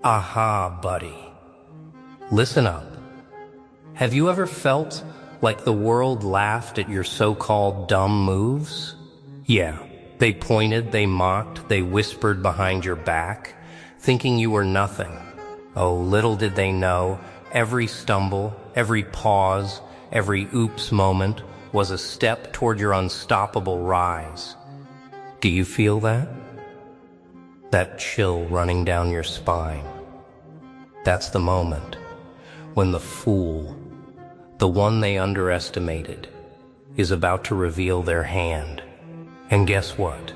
Aha, buddy. Listen up. Have you ever felt like the world laughed at your so-called dumb moves? Yeah, they pointed, they mocked, they whispered behind your back, thinking you were nothing. Oh, little did they know, every stumble, every pause, every oops moment was a step toward your unstoppable rise. Do you feel that? That chill running down your spine. That's the moment when the fool, the one they underestimated, is about to reveal their hand. And guess what?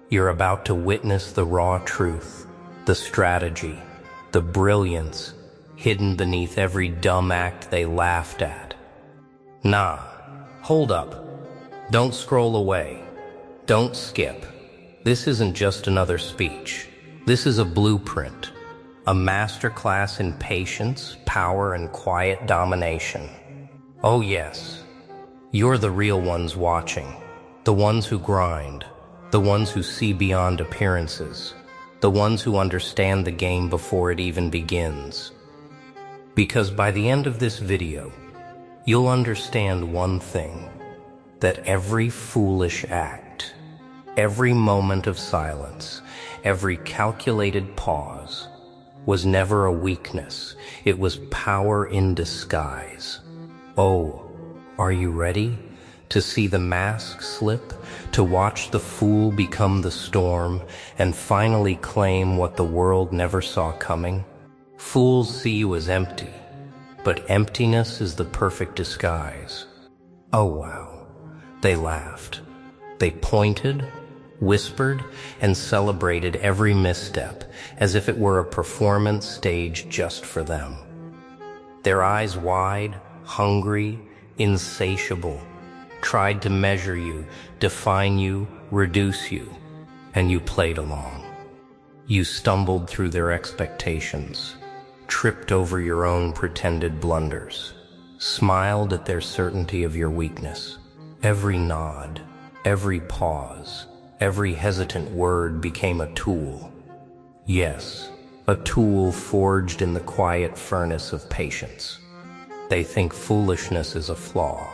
You're about to witness the raw truth, the strategy, the brilliance hidden beneath every dumb act they laughed at. Nah, hold up. Don't scroll away. Don't skip. This isn't just another speech. This is a blueprint, a masterclass in patience, power, and quiet domination. Oh yes, you're the real ones watching, the ones who grind, the ones who see beyond appearances, the ones who understand the game before it even begins. Because by the end of this video, you'll understand one thing, that every foolish act, every moment of silence, every calculated pause was never a weakness. It was power in disguise. Oh, are you ready to see the mask slip, to watch the fool become the storm, and finally claim what the world never saw coming? Fools see you as empty, but emptiness is the perfect disguise. Oh wow. They laughed. They pointed, whispered, and celebrated every misstep as if it were a performance staged just for them. Their eyes wide, hungry, insatiable, tried to measure you, define you, reduce you, and you played along. You stumbled through their expectations, tripped over your own pretended blunders, smiled at their certainty of your weakness. Every nod, every pause, every hesitant word became a tool. Yes, a tool forged in the quiet furnace of patience. They think foolishness is a flaw.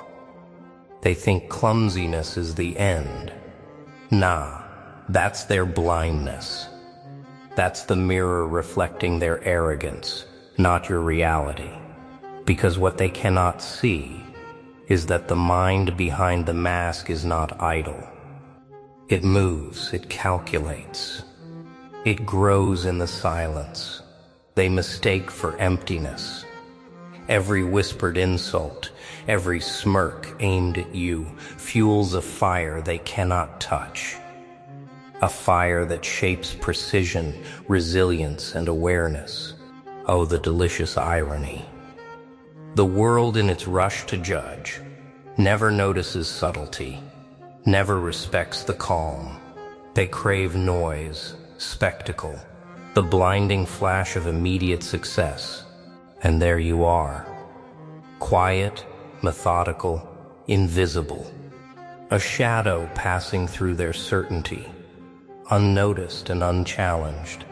They think clumsiness is the end. Nah, that's their blindness. That's the mirror reflecting their arrogance, not your reality. Because what they cannot see is that the mind behind the mask is not idle. It moves, it calculates. It grows in the silence. They mistake for emptiness. Every whispered insult, every smirk aimed at you fuels a fire they cannot touch. A fire that shapes precision, resilience, and awareness. Oh, the delicious irony. The world in its rush to judge never notices subtlety, never respects the calm. They crave noise, spectacle, the blinding flash of immediate success. And there you are, quiet, methodical, invisible, a shadow passing through their certainty, unnoticed and unchallenged.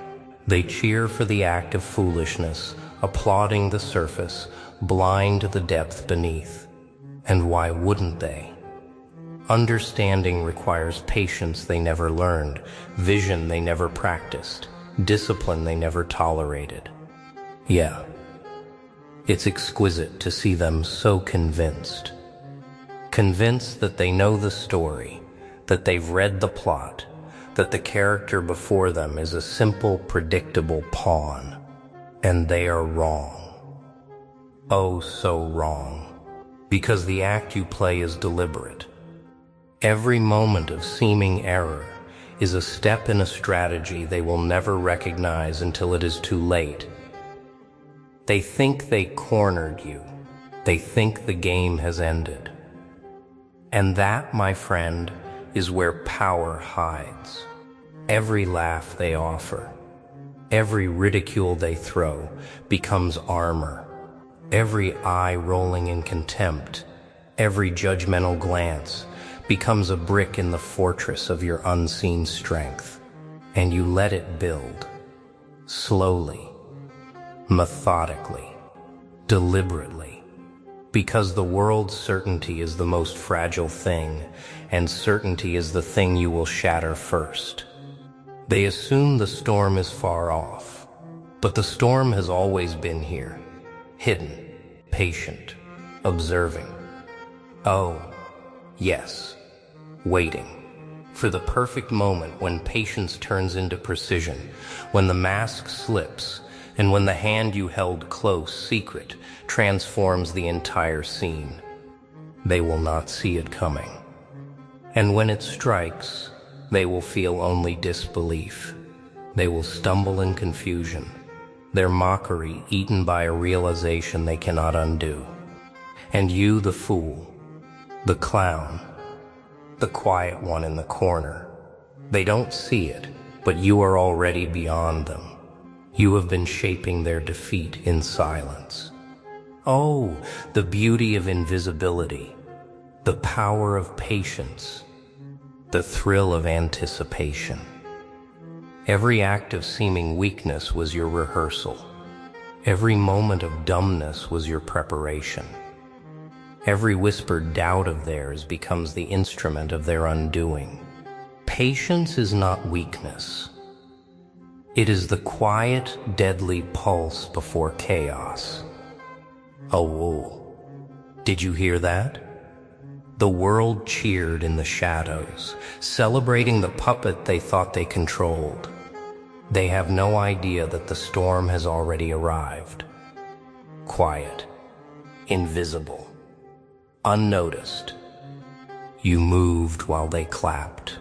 They cheer for the act of foolishness, applauding the surface, blind to the depth beneath. And why wouldn't they? Understanding requires patience they never learned, vision they never practiced, discipline they never tolerated. Yeah, it's exquisite to see them so convinced. Convinced that they know the story, that they've read the plot, that the character before them is a simple, predictable pawn. And they are wrong. Oh, so wrong. Because the act you play is deliberate. Every moment of seeming error is a step in a strategy they will never recognize until it is too late. They think they cornered you. They think the game has ended. And that, my friend, is where power hides. Every laugh they offer, every ridicule they throw becomes armor. Every eye rolling in contempt, every judgmental glance becomes a brick in the fortress of your unseen strength. And you let it build, slowly, methodically, deliberately, because the world's certainty is the most fragile thing, and certainty is the thing you will shatter first. They assume the storm is far off, but the storm has always been here, hidden, patient, observing. Oh, yes, waiting for the perfect moment when patience turns into precision, when the mask slips, and when the hand you held close, secret, transforms the entire scene. They will not see it coming. And when it strikes, they will feel only disbelief. They will stumble in confusion, their mockery eaten by a realization they cannot undo. And you, the fool, the clown, the quiet one in the corner, they don't see it, but you are already beyond them. You have been shaping their defeat in silence. Oh, the beauty of invisibility, the power of patience, the thrill of anticipation. Every act of seeming weakness was your rehearsal. Every moment of dumbness was your preparation. Every whispered doubt of theirs becomes the instrument of their undoing. Patience is not weakness. It is the quiet, deadly pulse before chaos. Oh, whoa. Did you hear that? The world cheered in the shadows, celebrating the puppet they thought they controlled. They have no idea that the storm has already arrived. Quiet, invisible, unnoticed. You moved while they clapped.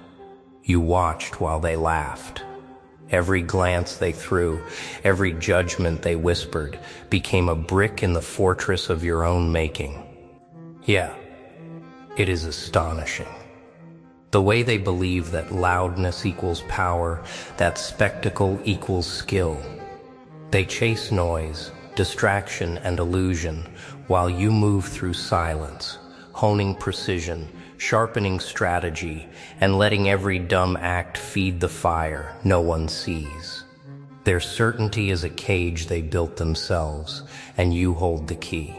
You watched while they laughed. Every glance they threw, every judgment they whispered, became a brick in the fortress of your own making. Yeah, it is astonishing. The way they believe that loudness equals power, that spectacle equals skill. They chase noise, distraction, and illusion, while you move through silence, honing precision, sharpening strategy, and letting every dumb act feed the fire no one sees. Their certainty is a cage they built themselves, and you hold the key.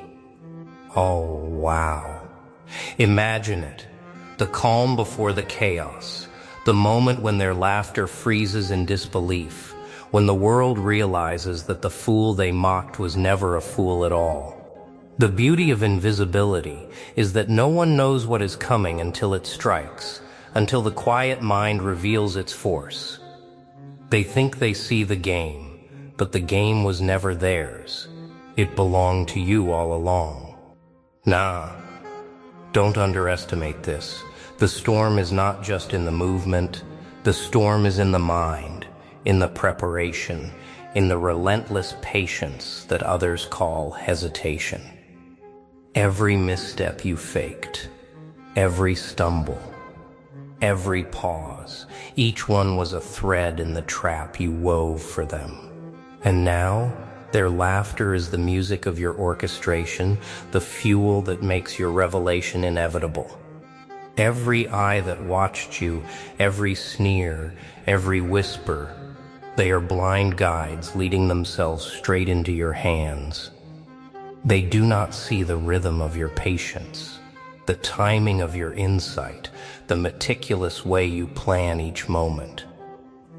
Oh, wow. Imagine it, the calm before the chaos, the moment when their laughter freezes in disbelief, when the world realizes that the fool they mocked was never a fool at all. The beauty of invisibility is that no one knows what is coming until it strikes, until the quiet mind reveals its force. They think they see the game, but the game was never theirs. It belonged to you all along. Nah, don't underestimate this. The storm is not just in the movement. The storm is in the mind, in the preparation, in the relentless patience that others call hesitation. Every misstep you faked, every stumble, every pause, each one was a thread in the trap you wove for them. And now, their laughter is the music of your orchestration, the fuel that makes your revelation inevitable. Every eye that watched you, every sneer, every whisper, they are blind guides leading themselves straight into your hands. They do not see the rhythm of your patience, the timing of your insight, the meticulous way you plan each moment.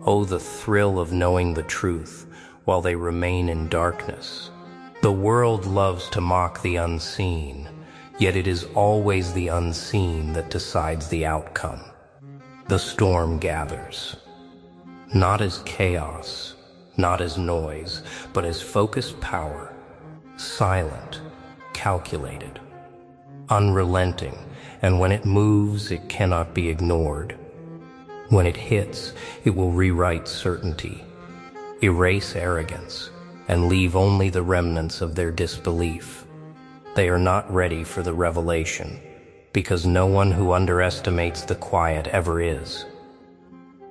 Oh, the thrill of knowing the truth while they remain in darkness. The world loves to mock the unseen, yet it is always the unseen that decides the outcome. The storm gathers, not as chaos, not as noise, but as focused power. Silent, calculated, unrelenting, and when it moves, it cannot be ignored. When it hits, it will rewrite certainty, erase arrogance, and leave only the remnants of their disbelief. They are not ready for the revelation, because no one who underestimates the quiet ever is.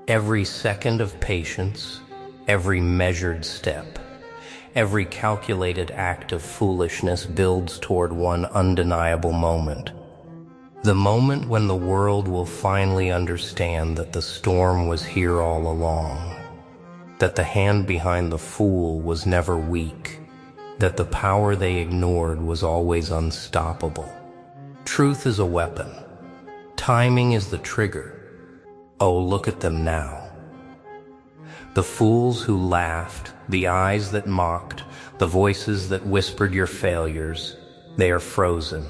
Every second of patience, every measured step, every calculated act of foolishness builds toward one undeniable moment. The moment when the world will finally understand that the storm was here all along, that the hand behind the fool was never weak, that the power they ignored was always unstoppable. Truth is a weapon. Timing is the trigger. Oh, look at them now. The fools who laughed, the eyes that mocked, the voices that whispered your failures, they are frozen.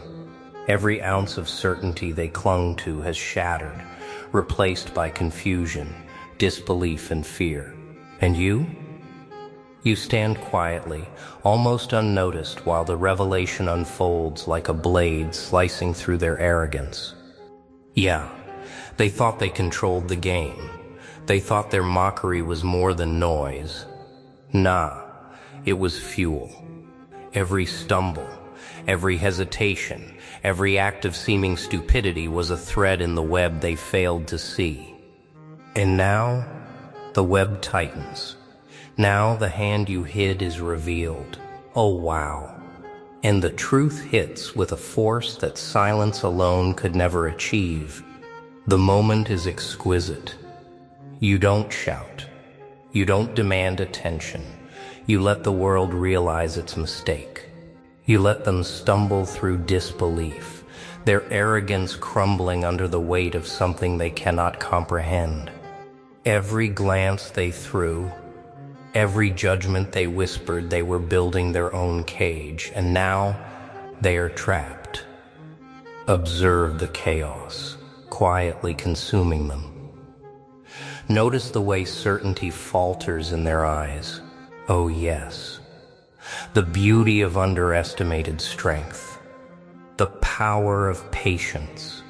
Every ounce of certainty they clung to has shattered, replaced by confusion, disbelief, and fear. And you? You stand quietly, almost unnoticed, while the revelation unfolds like a blade slicing through their arrogance. Yeah, they thought they controlled the game. They thought their mockery was more than noise. Nah, it was fuel. Every stumble, every hesitation, every act of seeming stupidity was a thread in the web they failed to see. And now, the web tightens. Now the hand you hid is revealed. Oh wow. And the truth hits with a force that silence alone could never achieve. The moment is exquisite. You don't shout. You don't demand attention. You let the world realize its mistake. You let them stumble through disbelief, their arrogance crumbling under the weight of something they cannot comprehend. Every glance they threw, every judgment they whispered, they were building their own cage, and now they are trapped. Observe the chaos, quietly consuming them. Notice the way certainty falters in their eyes. Oh yes, the beauty of underestimated strength, the power of patience,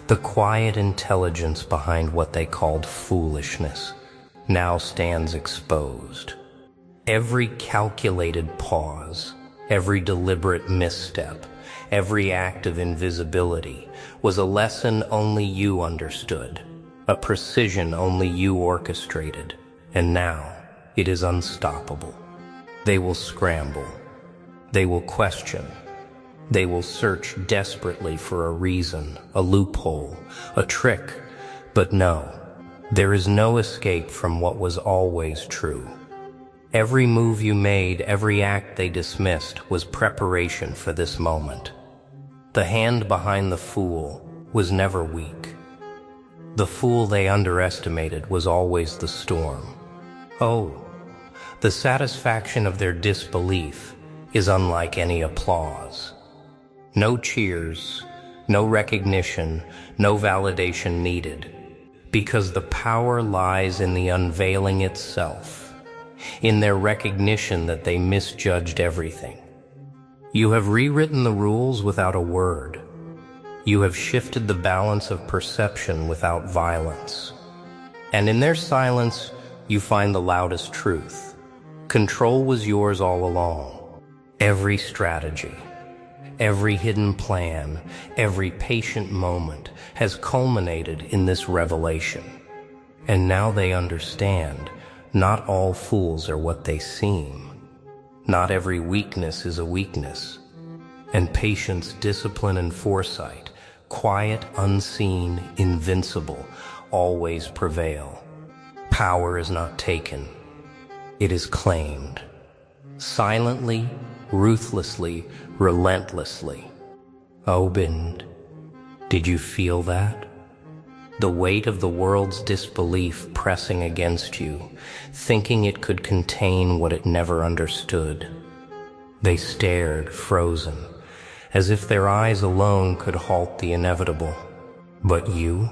the quiet intelligence behind what they called foolishness now stands exposed. Every calculated pause, every deliberate misstep, every act of invisibility was a lesson only you understood, a precision only you orchestrated, and now it is unstoppable. They will scramble. They will question. They will search desperately for a reason, a loophole, a trick, but no. There is no escape from what was always true. Every move you made, every act they dismissed was preparation for this moment. The hand behind the fool was never weak. The fool they underestimated was always the storm. Oh, the satisfaction of their disbelief is unlike any applause. No cheers, no recognition, no validation needed. Because the power lies in the unveiling itself, in their recognition that they misjudged everything. You have rewritten the rules without a word. You have shifted the balance of perception without violence. And in their silence, you find the loudest truth. Control was yours all along. Every strategy, every hidden plan, every patient moment has culminated in this revelation. And now they understand, not all fools are what they seem. Not every weakness is a weakness. And patience, discipline, and foresight, quiet, unseen, invincible, always prevail. Power is not taken. It is claimed. Silently, ruthlessly, relentlessly. Opened. Did you feel that? The weight of the world's disbelief pressing against you, thinking it could contain what it never understood. They stared, frozen, as if their eyes alone could halt the inevitable. But you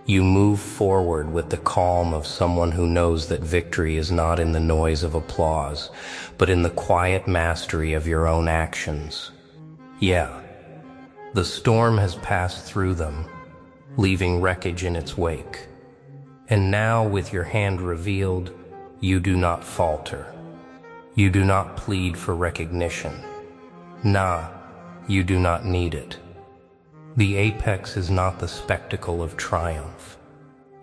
move forward with the calm of someone who knows that victory is not in the noise of applause, but in the quiet mastery of your own actions. Yeah, the storm has passed through them, leaving wreckage in its wake. And now, with your hand revealed, you do not falter. You do not plead for recognition. Nah, you do not need it. The apex is not the spectacle of triumph.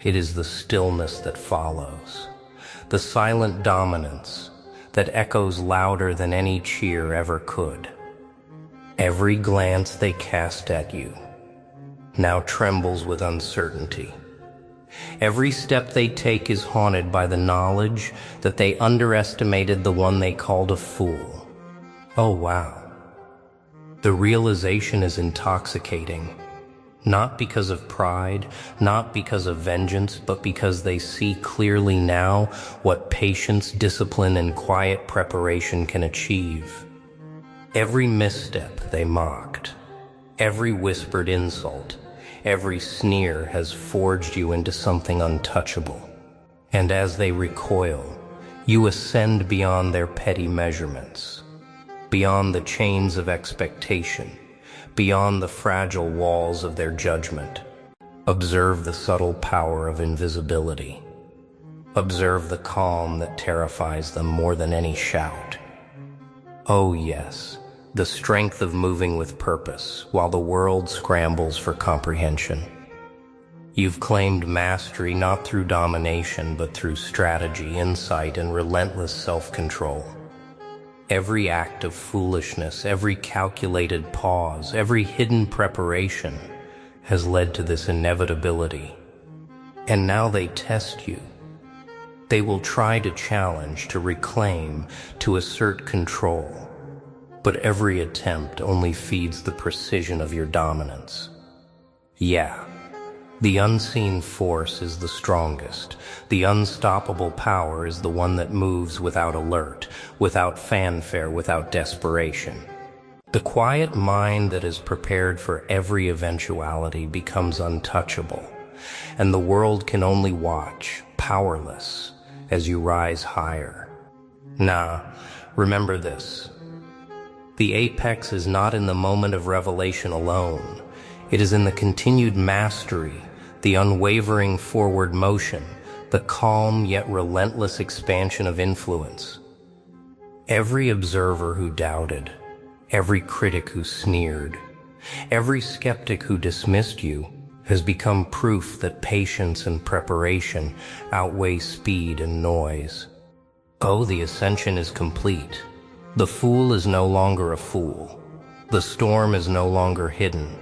It is the stillness that follows, the silent dominance that echoes louder than any cheer ever could. Every glance they cast at you now trembles with uncertainty. Every step they take is haunted by the knowledge that they underestimated the one they called a fool. Oh wow. The realization is intoxicating. Not because of pride, not because of vengeance, but because they see clearly now what patience, discipline, and quiet preparation can achieve. Every misstep they mocked, every whispered insult, every sneer has forged you into something untouchable. And as they recoil, you ascend beyond their petty measurements, beyond the chains of expectation, beyond the fragile walls of their judgment. Observe the subtle power of invisibility. Observe the calm that terrifies them more than any shout. Oh yes, the strength of moving with purpose while the world scrambles for comprehension. You've claimed mastery not through domination, but through strategy, insight, and relentless self-control. Every act of foolishness, every calculated pause, every hidden preparation has led to this inevitability. And now they test you. They will try to challenge, to reclaim, to assert control. But every attempt only feeds the precision of your dominance. Yeah. The unseen force is the strongest. The unstoppable power is the one that moves without alert, without fanfare, without desperation. The quiet mind that is prepared for every eventuality becomes untouchable, and the world can only watch, powerless, as you rise higher. Nah, remember this. The apex is not in the moment of revelation alone. It is in the continued mastery, the unwavering forward motion, the calm yet relentless expansion of influence. Every observer who doubted, every critic who sneered, every skeptic who dismissed you has become proof that patience and preparation outweigh speed and noise. Oh, the ascension is complete. The fool is no longer a fool. The storm is no longer hidden,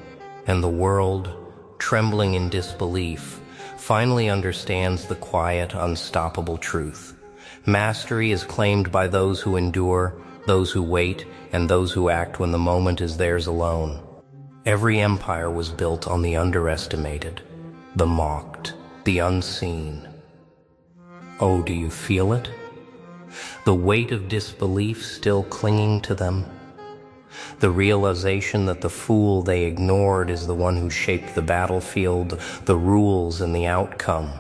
and the world, trembling in disbelief, finally understands the quiet, unstoppable truth. Mastery is claimed by those who endure, those who wait, and those who act when the moment is theirs alone. Every empire was built on the underestimated, the mocked, the unseen. Oh, do you feel it? The weight of disbelief still clinging to them? The realization that the fool they ignored is the one who shaped the battlefield, the rules, and the outcome.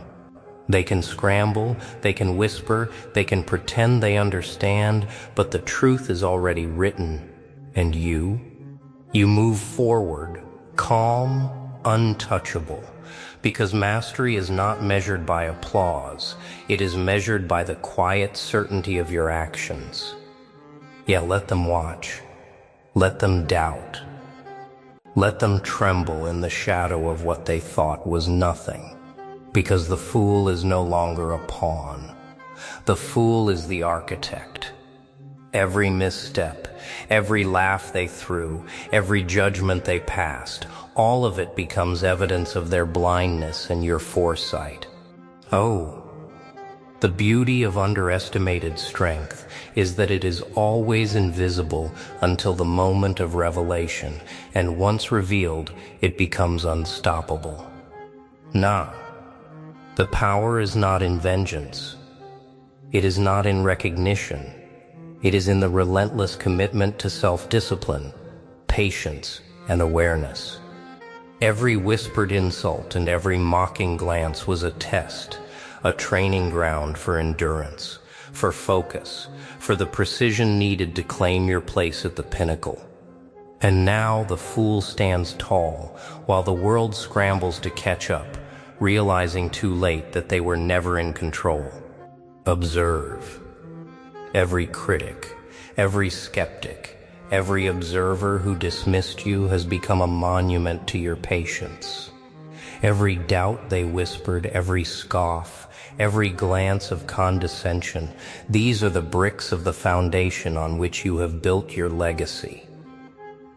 They can scramble, they can whisper, they can pretend they understand, but the truth is already written. And you move forward, calm, untouchable, because mastery is not measured by applause. It is measured by the quiet certainty of your actions. Yeah, let them watch. Let them doubt. Let them tremble in the shadow of what they thought was nothing, because the fool is no longer a pawn. The fool is the architect. Every misstep, every laugh they threw, every judgment they passed, all of it becomes evidence of their blindness and your foresight. Oh, the beauty of underestimated strength is that it is always invisible until the moment of revelation, and once revealed, it becomes unstoppable. Nah, the power is not in vengeance. It is not in recognition. It is in the relentless commitment to self-discipline, patience, and awareness. Every whispered insult and every mocking glance was a test, a training ground for endurance, for focus, for the precision needed to claim your place at the pinnacle. And now the fool stands tall, while the world scrambles to catch up, realizing too late that they were never in control. Observe. Every critic, every skeptic, every observer who dismissed you has become a monument to your patience. Every doubt they whispered, every scoff, every glance of condescension, these are the bricks of the foundation on which you have built your legacy.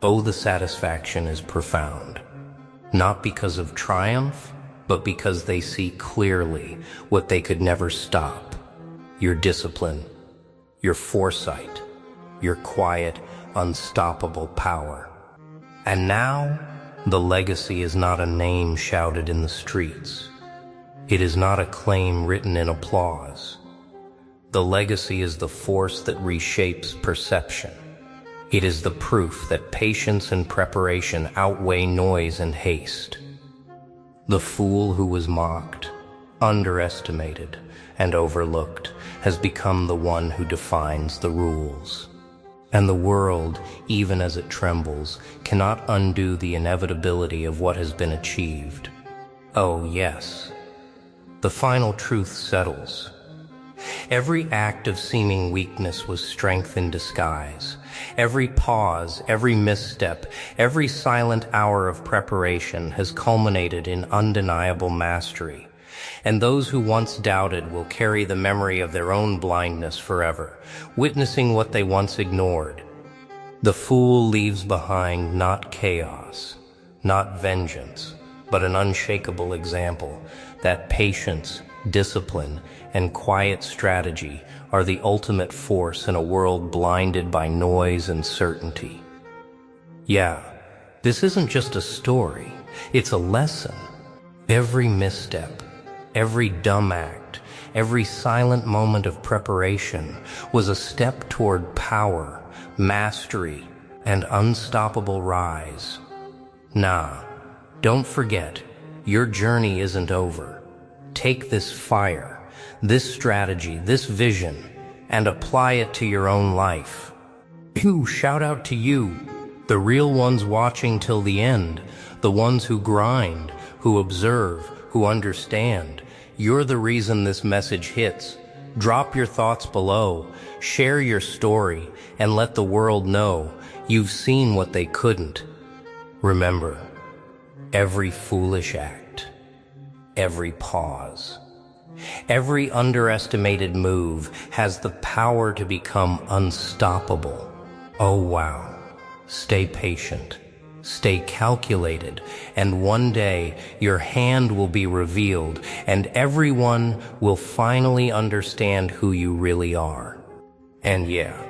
Oh, the satisfaction is profound, not because of triumph, but because they see clearly what they could never stop: your discipline, your foresight, your quiet, unstoppable power. And now, the legacy is not a name shouted in the streets. It is not a claim written in applause. The legacy is the force that reshapes perception. It is the proof that patience and preparation outweigh noise and haste. The fool who was mocked, underestimated, and overlooked has become the one who defines the rules. And the world, even as it trembles, cannot undo the inevitability of what has been achieved. Oh yes, the final truth settles. Every act of seeming weakness was strength in disguise. Every pause, every misstep, every silent hour of preparation has culminated in undeniable mastery. And those who once doubted will carry the memory of their own blindness forever, witnessing what they once ignored. The fool leaves behind not chaos, not vengeance, but an unshakable example that patience, discipline, and quiet strategy are the ultimate force in a world blinded by noise and certainty. Yeah, this isn't just a story, it's a lesson. Every misstep, every dumb act, every silent moment of preparation was a step toward power, mastery, and unstoppable rise. Nah, don't forget, your journey isn't over. Take this fire, this strategy, this vision, and apply it to your own life. Shout out to you, the real ones watching till the end, the ones who grind, who observe, who understand. You're the reason this message hits. Drop your thoughts below, share your story, and let the world know you've seen what they couldn't. Remember, every foolish act, every pause, every underestimated move has the power to become unstoppable. Oh wow, stay patient, stay calculated, and one day your hand will be revealed and everyone will finally understand who you really are. And yeah,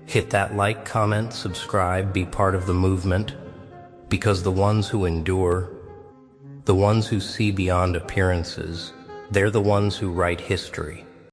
hit that like, comment, subscribe, be part of the movement, because the ones who endure, the ones who see beyond appearances, they're the ones who write history.